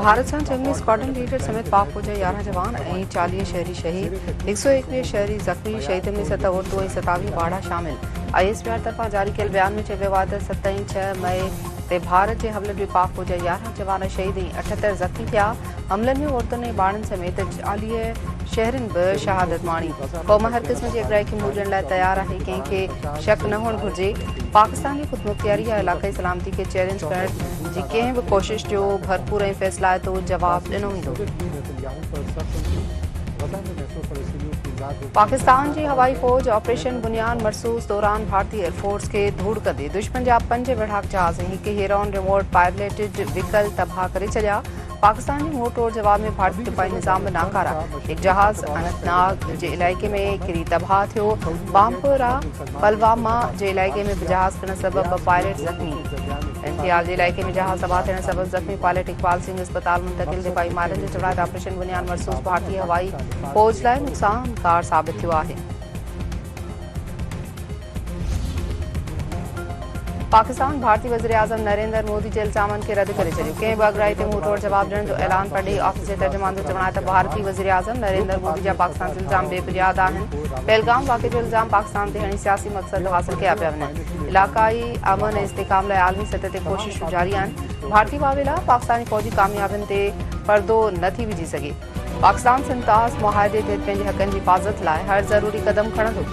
भारत सां जंग में स्क्वाड्रन लीडर समेत पाक फौज 11 जवान ऐं 40 शहरी शहीद, 121 शहरी ज़ख़्मी, शहीदनि में 7 औरतूं ऐं 27 ॿारहा शामिल। ISPR तरफ़ां जारी कयल बयान में चयो वियो आहे त 7 ऐं 6 मई ते भारत जे हमलनि में पाक फौज 11 जवान शहीद ऐं 78 ज़ख़्मी थिया। हमलनि में औरतुनि ऐं ॿारनि समेत 40 शहरनि बि शहादत माणी। क़ौम हर क़िस्म जी अगराई खे मुड़ण लाइ तयारु आहे, कंहिंखे शक न हुअणु घुरिजे। पाकिस्तान जी ख़ुदमुख़्तियारी या इलाक़ाई सलामती खे चैलेंज करण जी कंहिं बि कोशिश जो भरपूर ऐं फ़ैसिलाइतो जवाबु ॾिनो वेंदो। पाकिस्तान जी हवाई फ़ौज ऑपरेशन बुनियान मरसूस दौरान भारतीय एयरफोर्स खे धूड़ कंदे दुश्मन जा 5 विढ़ाक जहाज़ ऐं 1 हेरॉन रिमोट पायलटेड व्हीकल तबाह करे छॾिया। पाकिस्तान जी मुंहुं तोड़ जवाब में भारतीय दिफ़ाई निज़ाम नाकारा। हिकु जहाज़ अनंतनाग जे इलाइक़े में किरी तबाह थियो। बामपोरा पलवामा जे इलाइक़े में बि जहाज़ किरण सबबि पायलट ज़ख़्मी। इंतियाल जे इलाइक़े में जहाज़ तबाह थियण सबबि ज़ख़्मी पायलट इकबाल सिंह अस्पताल मुंतक़िल। दिफ़ाई माहिरनि जो चवणु आहे त ऑपरेशन बुनियान मरसूस भारतीय हवाई फ़ौज लाइ नुक़सानकार साबित थियो आहे। पाकिस्तान भारतीय वज़ीर आज़म नरेंद्र मोदी जे इल्ज़ामनि खे रद्द करे छॾियो। कंहिं बि अगराई ते मुंहुं तोड़ जवाब ॾियण जो ऐलान पढ़ी ऑफिस जे तर्जुमान जो चवणु आहे त भारतीय वज़ीर आज़म नरेंद्र मोदी जा पाकिस्तान ते इल्ज़ाम बेबुनियाद आहिनि। पहलगाम वाक़े जो इल्ज़ाम पाकिस्तान ते हणी सियासी मक़सद हासिल कया पिया वञनि। इलाक़ाई अमन ऐं इस्तेहकाम लाइ आलमी सतह ते कोशिशूं जारी आहिनि। भारतीय वावेला पाकिस्तानी फ़ौजी कामयाबियुनि ते पर्दो नथी विझी सघे। पाकिस्तान सिंतास मुआहिदे ते पंहिंजे हक़नि जी हिफ़ाज़त लाइ हर ज़रूरी क़दम खणंदो।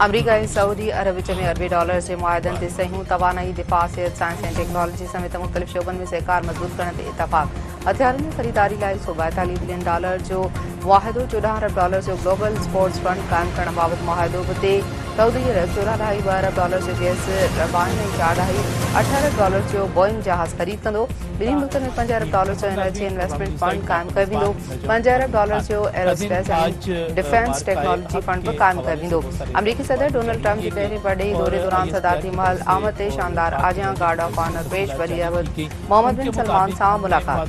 अमरीका ऐं सऊदी अरब विच में अरबी डॉलर जे मुआहिदनि ते सयूं तवानाई, दिफ़ा, सिहत, साइंस ऐं टेक्नोलॉजी समेत मुख़्तलिफ़ शोबनि में सहकार मज़बूत करण ते इतफ़ाक़। हथियारनि जी ख़रीदारी लाइ $142 बिलियन जो मुआहिदो, $14 अरब जो ग्लोबल स्पोर्ट्स फंड क़ाइमु करण बाबति मुआहिदो बि ते। सऊदी अरब $14.2 अरब जो गैस रवान ऐं $4.8 अरब जो बोइंग जहाज़ ख़रीद कंदो। ॿिन्ही मुल्कनि में $5 अरब जो एनर्जी इन्वेस्टमेंट फंड क़ाइमु कयो वेंदो। $5 अरब जो एरोस्पेस ऐं डिफेंस टेक्नोलॉजी फंड बि क़ाइमु कयो वेंदो। अमरीकी सदर डोनाल्ड ट्रंप जी पहिरीं बड़े दौरे दौरान सदारती महल आमद ते शानदार आजियां गार्ड ऑफ ऑनर पेश। वली अहद मोहम्मद बिन सलमान सां मुलाकात।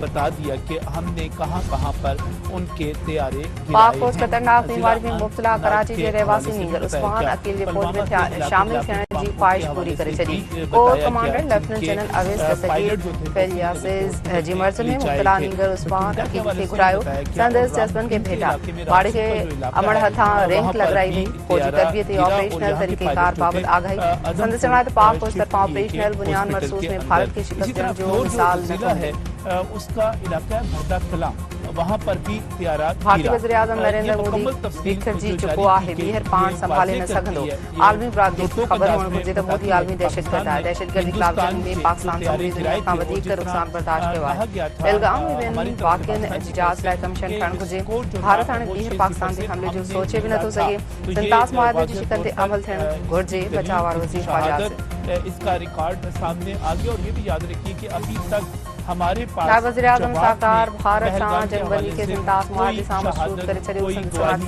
बता दिया कि हमने कहां पर उनके तैयारे पाक फौज खतरनाक बीमारी में मुब्तला कराची के रहवासी नीगर उस्मान अकील जे फौज में शामिल थियण जी ख्वाहिश पूरी करे छॾी। Corps commander lieutenant general Awais तसकीर फेलियासिस जी मर्ज़ में मुब्तला नीगर उस्मान अकील खे घुरायो। संदसि जज़्बनि खे भेटा बाड़ी खे अमड़ हथां रैंक लॻाई वई। फौजी तरबियत ऐं ऑपरेशनल तरीक़ेकार बाबत आगाही। संदसि चवणु आहे त पाक फौज तरफ़ां ऑपरेशनल बुनियान मरसूस में भारत खे शिकस्त ॾियण जो मिसाल न है। उसका इलाका भद्दा कला, वहाँ पर भी तैयारात। भारतीय वज़ीर आज़म नरेंद्र मोदी बिखरजी चुको आहे। ॿीहर पाण संभाले न सघंदो। आलमी बिरादरी खे ख़बर हुअणु घुरिजे त मोदी आलमी दहशतगर्द आहे। दहशतगर्दी ख़िलाफ़ जंग में पाकिस्तान समूरी दुनिया खां वधीक नुक़सान बर्दाश्त कयो आहे। पहलगाम में ॿियनि वाक़िअनि जी जाच लाइ कमीशन ठहणु घुरिजे। भारत हाणे ॿीहर पाकिस्तान ते हमले जो सोचे बि नथो सघे। सिंतास मुआहिदे जी शिकनि ते अमल थियणु घुरिजे। बचाव वारो वज़ीर ख्वाजा इसका रिकॉर्ड सामने आ गया। और ये भी याद रखिए कि अभी तक हमारे पास नायब वज़ीर आज़म साकार भारत सां जंगबंदी खे सिंतास मुआहिदे सां मशरूत करे छॾियो।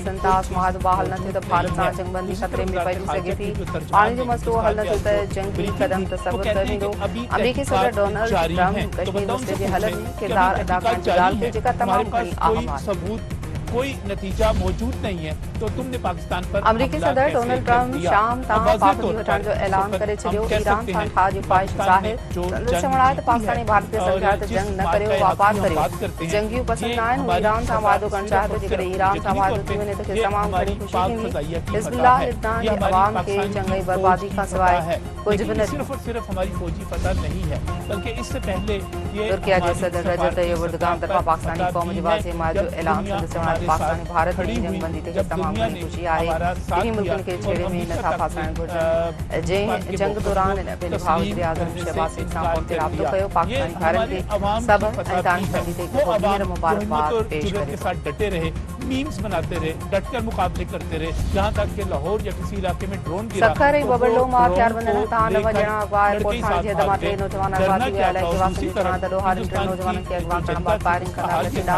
सिंतास मुआहिदो बहाल न थियो त भारत सां जंगबंदी ख़तरे में पइजी सघे थी। पाणी जो मसइलो हल न थियो त जंगी क़दम तसवुर कयो वेंदो। अमरीकी सदर डोनाल्ड ट्रंप कश्मीर मसइले जे हल में किरदार अदा करण जी ॻाल्हि कई, जेका तमामु घणी अहम आहे। कोई नतीजा मौजूद नहीं है तो तुमने पाकिस्तान पर अमरीकी सदर डोनाल्ड ट्रंप शाम तां पाबंदी हटाइण जो ऐलान करे छॾियो। ईरान सां ठाह जी ख्वाहिश ज़ाहिर। चवणु आहे त पाकिस्तानी भारत खे सम्झाए त जंग न करियो, वापार करियो। जंगियूं पसंदि न आहिनि। हू ईरान सां वाइदो करणु चाहे थो। जेकॾहिं ईरान सां वाइदो थी वञे त तमामु घणी ख़ुशी थींदी। हिज़्बुल्लाह लिबनान जे अवाम खे जंग ऐं बर्बादी खां सवाइ कुझु बि न। सिर्फ हमारी फौजी फतह नहीं है बल्कि इससे पहले तुर्किया जे सदर रजब तय्यब एर्दोगान तरफ़ां पाकिस्तानी क़ौम जे वाज़े हिमायत जो ऐलान। पाकिस्तानी भारत में जंगबंदी ते तमामु घणी ख़ुशी आहे। ॿिन्ही मुल्कनि खे छेड़े में नथा फासाइण घुरिजनि। जंहिं जंग दौरान पंहिंजे भाउ वज़ीर आज़म शहबाज शरीफ़ सां फ़ोन ते राब्तो कयो। पाकिस्तानी भारत खे सब्र ऐं तानीबंदी ते हींअर मुबारकबाद पेश करे। डटे रहे, मीम्स बनाते रहे, डटकर मुकाबले करते रहे, यहाँ तक कि लाहौर या किसी इलाके में ड्रोन गिरा। सखर ऐं बबड़ो मां हथियारबंदनि हथां 9 ॼणा अगवा। एयरपोर्ट थाणे जे हद मां 3 नौजवान अगवा थी विया। इलाइक़े वासियुनि जो चवणु आहे त लोहारनि 3 नौजवाननि खे अगवा करण बाद फायरिंग कंदा लचींदा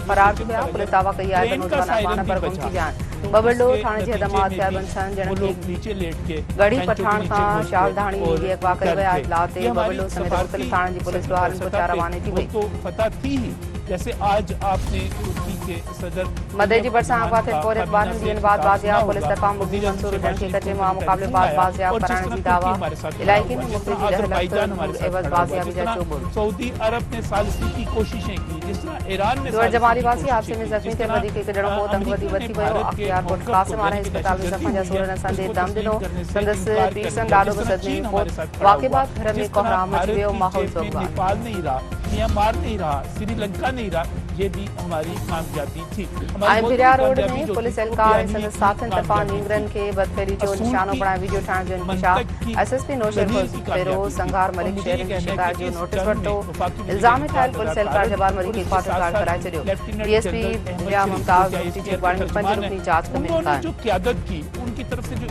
फरार थी विया। पुलिस दावा कई आहे त नौजवान अगवा पर गुम थी विया आहिनि। बबड़ो थाणे जे हद मां हथियारबंद 6 ॼणनि खे गढ़ी पठाण खां शालधाणी नीली अगवा कयो विया। इतलाह ते बबड़ो समेत मुख़्तलिफ़ थाणनि जी पुलिस लोहारनि को रवानी थी वई। जैसे आज आपने तुर्की के सदर मदेजी बरसा आफात पोरे बारह दिन बाद बाजियाब पुलिस तरफा मुफ्ती मंसूर उद्दीन के कटे मां मुकाबले बाद बाजियाब कराने की दावा इलाके में मुख्तलिफ रहलत एवज बाजियाबी जा चुबुर सऊदी अरब ने सालिसी की कोशिशें की, जिस तरह ईरान ने जोर जमाली वासी हादसे में जख्मी थे वधी के गडणो हो तंगवदी वधी वयो अख्तियार कोट कासिम आरा अस्पताल में जख्मी जा सोलह संदे दम दिनो संदस पीसन डाडो बसदनी कोट वाके बाद घर में कोहराम मच गयो माहौल सोगवा नेपाल नहीं रहा, म्यांमार नहीं रहा, श्रीलंका नहीं रहा, ये भी हमारी कामयाबी थी। आइम्पिरिया रोड में पुलिस एहलकार संदस साथन तरफा नींगरन के बदफेरी जो निशानो बणाए वीडियो ठाण जो इंकशाफ एसएसपी नौशर फेरोज संघार मलिक शहर की शिकायत जो नोटिस वरतो इल्जाम ठायल पुलिस एहलकार जबार मरी के क्वार्टर गार्ड कराए छडियो डीएसपी दिव्या मुमताज टीचर वाणी पंज रुकनी जांच कमेटी जो क्यादत की उनकी तरफ से जो